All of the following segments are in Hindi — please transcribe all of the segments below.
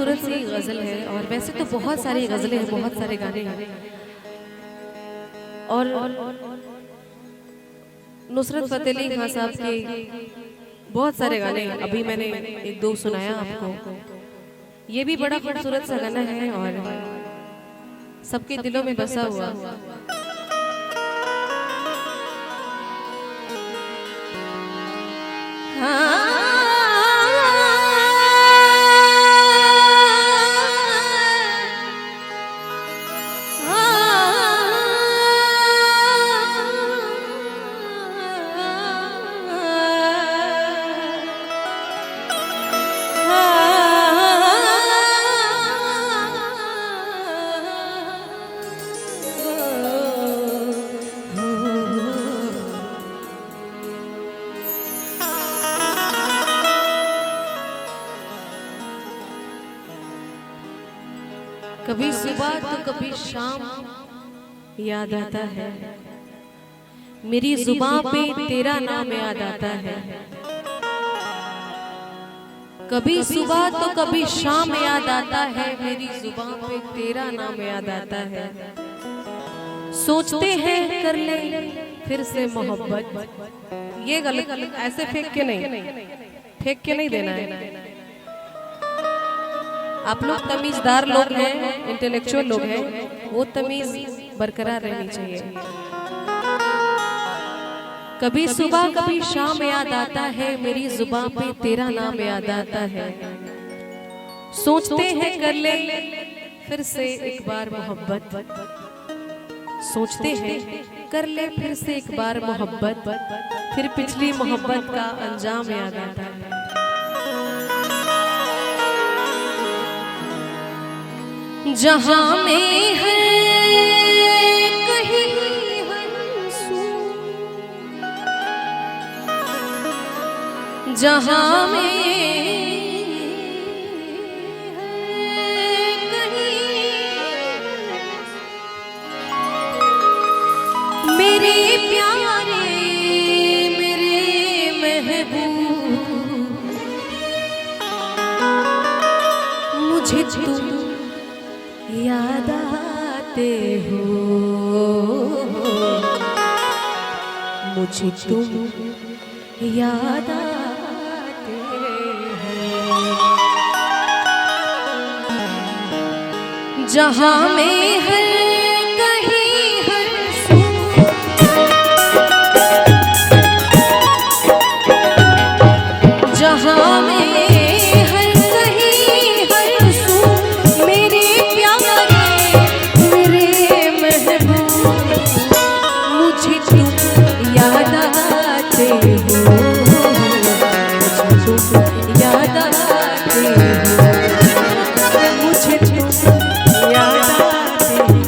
खूबसूरत सी गज़ल है। और वैसे तो बहुत सारी गज़लें हैं, बहुत सारे गाने हैं। और नुसरत फ़तेह अली खान साहब के बहुत सारे गाने हैं। अभी मैंने एक दो सुनाया आपको। ये भी बड़ा खूबसूरत सा गाना है और सबके दिलों में बसा हुआ। कभी सुबह तो कभी शाम याद आता है, मेरी जुबान पे तेरा नाम याद आता है। कभी सुबह तो कभी शाम याद आता है, मेरी जुबान पे तेरा नाम याद आता है। सोचते हैं कर ले फिर से मोहब्बत। ये गलत, ऐसे फेंक के नहीं देना है। आप लोग तमीजदार लोग हैं, इंटेलेक्चुअल लोग हैं, वो तमीज बरकरार रहनी चाहिए। कभी सुबह कभी शाम याद आता है, मेरी जुबान पे तेरा नाम याद आता है। सोचते हैं कर ले फिर से एक बार मोहब्बत। सोचते हैं कर ले फिर से एक बार मोहब्बत, फिर पिछली मोहब्बत का अंजाम याद आता है। जहाँ में है कहीं हंसूं, जहाँ में है कहीं मेरे प्यारे मेरे महबूब, मुझे तुम याद आते हो, मुझे तुम याद आते हो। जहाँ में है कहीं हंसूं, जहाँ में याद आते हो, मुझे तुम याद आते हो।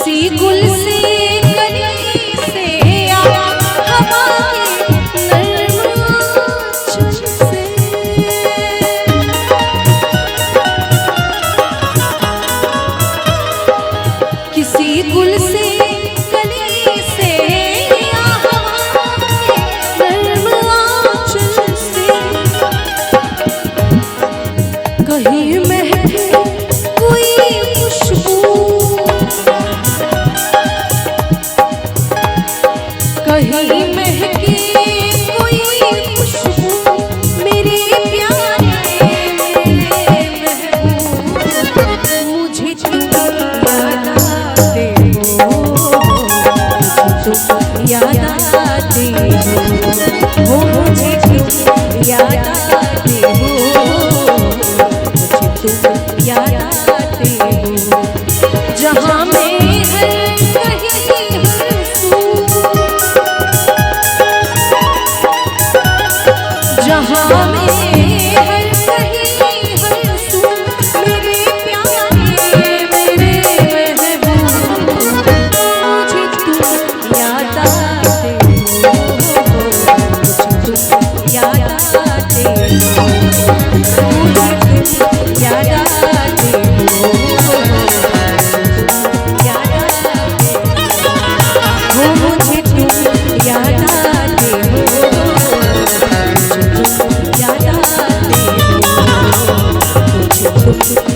किसी गुल से कली से या हवा के नरम आंचल से, किसी गुल से कली से या हवा के नरम आंचल से, कहीं महके कोई खुशबू, कहीं महके कोई खुशबू मेरे प्यारे मेरे महबूब, मुझे तुम याद आते हो, मुझे तुम याद आते हो, मुझे तुम याद आते हो, मुझे तुम याद आते हो। जहाँ मैं हर कहीं हंसूं, जहाँ मैं हर कहीं हंसूं मेरे प्यारे मेरे महबूब, मुझे तुम याद आते हो, मुझे तुम याद आते हो, मुझे तुम याद आते हो, याद आते हो, मुझे तुम याद आते हो, याद आते हो, मुझे तुम